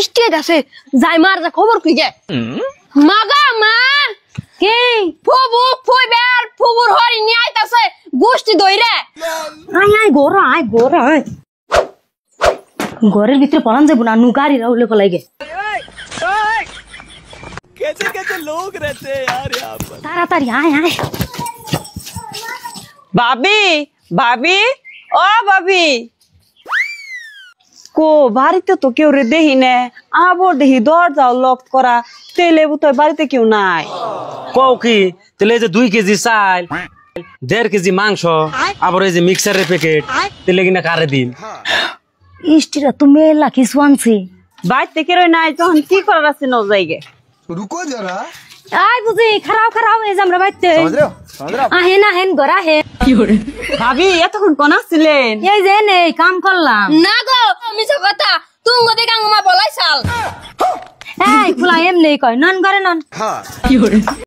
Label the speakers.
Speaker 1: state আছে যাই মার যা খবর কই গে মাগা মা কে ফুবু ফুইবার ফুবুর হরি নি আইতাছে গোষ্ঠী দইরে আয় আয় গোর আয় ঘরের ভিতরে পড়ান যাবো না নুগারি রাউলে পলাই গে
Speaker 2: कैसे कैसे लोग रहते हैं यार यहाँ पर
Speaker 1: তাড়াতাড়ি আয় আয়
Speaker 3: ভাবি ভাবি ও ভাবি কো বাড়িতে তো কেউ রে দেখি না আবার দেখি দরজাও লক করা তেলে বুতয় বাড়িতে কেউ নাই
Speaker 4: কও কি তাহলে এই যে 2 কেজি চাল 1.5 কেজি মাংস আবার এই যে মিক্সারের প্যাকেট তেলে কিনা কারে দিন
Speaker 1: ইস্টিরা তো মেলা কিছু আনছে
Speaker 3: বাড়িতে কেউ নাই তখন কি করার আছে ন জায়গা
Speaker 5: रुको जरा
Speaker 1: আয় বুঝি খারাপ এই যে আমরা বাইতে
Speaker 5: समझ रहे हो
Speaker 1: আহেন আহেন গড়া হে
Speaker 3: ভাবি এতক্ষণ কোন আসছিলেন
Speaker 1: এই যে নে কাম করলাম না গো আমি সব কথা তুঙ্গ দেখে আঙ্গুমা বলাই চাল এই ফুলা এমনি কয় নন করে নন
Speaker 5: हाँ